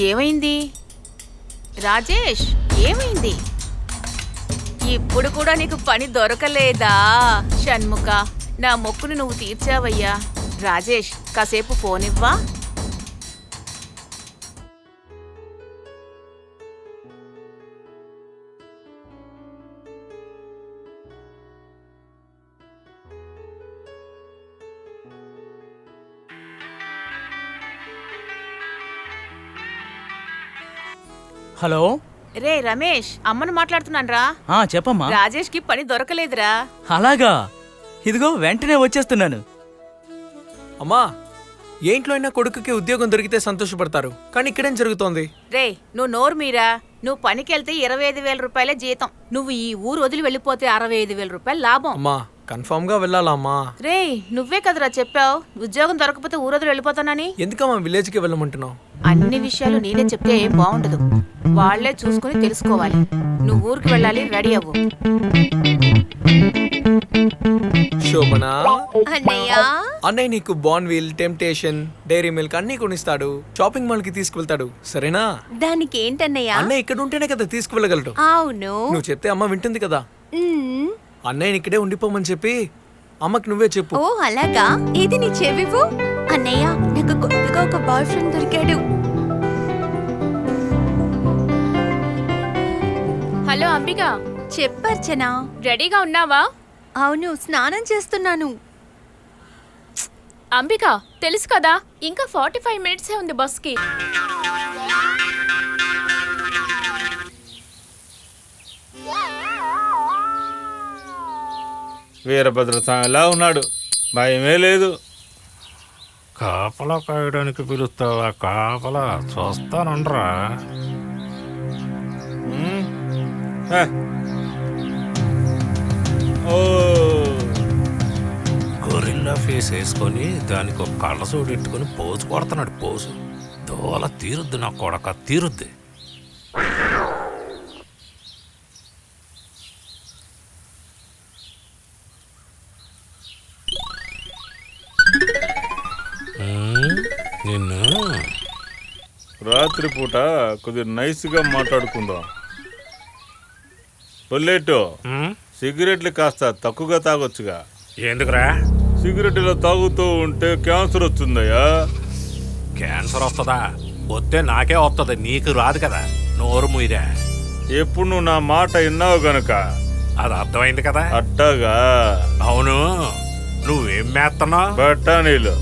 ఏమైంది రాజేష్? ఏమైంది? ఇప్పుడు కూడా నీకు పని దొరకలేదా? షణ్ముఖ, నా మొక్కును నువ్వు తీర్చావయ్యా. రాజేష్, కాసేపు ఫోన్ ఇవ్వా? హలో రే రమేష్, అమ్మను మాట్లాడుతున్నాను రా. చెప్పమ్మా. రాజేష్ కి పని దొరకలేదురా. అలాగా? ఇదిగో వెంటనే వచ్చేస్తున్నాను. అమ్మా, ఏ ఇంట్లో అయినా కొడుకుకి ఉద్యోగం దొరికితే సంతోషపడతారు, కానీ ఇక్కడేం జరుగుతోంది? రే, నువ్వు నోరు మీరా. నువ్వు పనికెళ్తే 25,000 రూపాయల జీతం. నువ్వు ఈ ఊరు వదిలి వెళ్ళిపోతే 65,000 రూపాయల లాభం. అమ్మా, కన్ఫర్మ్ గా వెళ్ళాలా అమ్మా? రే, నువ్వే కదరా చెప్పావు ఉద్యోగం దొరకపోతే ఊరు వదిలి వెళ్ళిపోతానని. ఎందుకమ్మా విలేజ్ కి వెళ్ళమంటున్నావు? అన్ని విషయాలు నేనే చెప్తే ఏం బాగుండదు. వాళ్లే చూసుకుని తెలుసుకోవాలి. నువ్వు ఊరికి వెళ్ళాలి, రెడీ అవ్వు. శోభన, అన్నయ్య, అన్నయ్య నీకు బార్న్విల్, టెంప్టేషన్, డైరీ మిల్క్ అన్ని కొనిస్తాడు. షాపింగ్ మాల్ కి తీసుకువెళ్తాడు, సరేనా? దానికి ఏంటన్నయ్య? అన్నయ్య ఇక్కడ ఉంటేనే కదా తీసుకువెళ్ళగలడు. అవును. నువ్వు చెప్తే అమ్మ వింటుంది కదా. మ్మ్. అన్నయ్యని ఇక్కడే ఉండిపోమని చెప్పి అమ్మకి నువ్వే చెప్పు. ఓ అలాగా? ఇది నీ చెవివు. అన్నయ్య, నాకు కొత్తగా ఒక బాయ్ ఫ్రెండ్ దొరికాడు. హలో అంబిక, చెప్పర్చనా? రెడీగా ఉన్నావా? అవును, స్నానం చేస్తున్నాను. అంబిక, తెలుసు కదా ఇంకా 45 మినిట్సే ఉంది బస్కి. వీరభద్ర స్వామిలా ఉన్నాడు, భయమే లేదు. కాపలా కాయడానికి పిలుస్తావా? కాపలా చూస్తానండ్రా. ఓ గొరిల్లా ఫేస్ వేసుకొని దానికి ఒక కళ్ళసోడు ఎట్టుకొని పోజు కొడుతున్నాడు. పోజు దోల తీరుద్ది, నా కొడక తీరుద్ది. నిన్ను రాత్రిపూట కొద్దిగా నైస్గా మాట్లాడుకుందాం. బుల్లెట్, సిగరెట్లు కాస్త తక్కువగా తాగొచ్చుగా. ఎందుకురా? సిగరెట్లో తాగుతూ ఉంటే క్యాన్సర్ వస్తుందయ్యా. క్యాన్సర్ వస్తుందా? వస్తే నాకే వస్తుంది, నీకు రాదు కదా. నోరు ముయిరా. ఎప్పుడు నువ్వు నా మాట విన్నావు గనక అది అర్థమైంది కదా. అట్టాగా. అవును, నువ్వేం మేస్తున్నావు? బఠానీలు.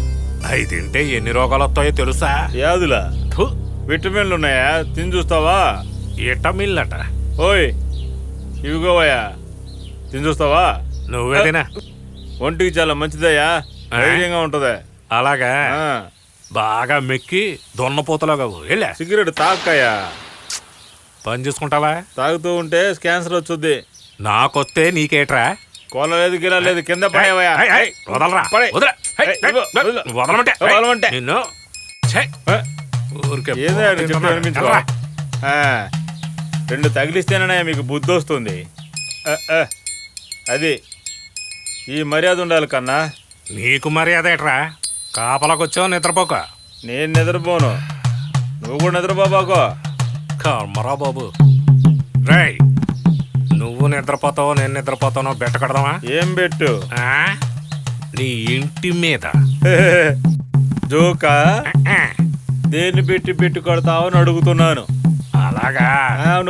అవి తింటే ఎన్ని రోగాలు వస్తాయో తెలుసా? యాదులా? ఫు, విటమిన్లు ఉన్నాయా? తిని చూస్తావా? ఇటమిల్లట. ఓయ్, ఇవిగోవయ్యా, తిని చూస్తావా? నువ్వే తినా. ఒంటికి చాలా మంచిదయ్యా, ధైర్యంగా ఉంటది. అలాగా? బాగా మెక్కి దొన్నపోతలాగా వెళ్ళా. సిగరెట్ తాక్కయ్యా. పని చూసుకుంటావా? తాగుతూ ఉంటే క్యాన్సర్ వచ్చుద్ది. నాకొస్తే నీకేట్రా? కొనలేదు గిరలేదు, కింద పడేవయ్యా. వదలరా. పడే. వదల. వదలమంటే వదలమంటే. నిన్ను ఊరికే ఏదో చెప్పి అనిపించుకో. 2 తగిలిస్తేనే మీకు బుద్ధి వస్తుంది. అది ఈ మర్యాద ఉండాలి కన్నా. నీకు మర్యాద ఏట్రా? కాపలాకొచ్చావు నిద్రపోక. నేను నిద్రపోను, నువ్వు కూడా నిద్రపోబాకో. కర్మరా బాబు. రేయ్, నువ్వు నిద్రపోతావో నేను నిద్రపోతానో బెట్ట కడదామా? ఏం పెట్టు? నీ ఇంటి మీద. జోకా? దేన్ని పెట్టి కొడతావని అడుగుతున్నాను. అలాగా? అవును.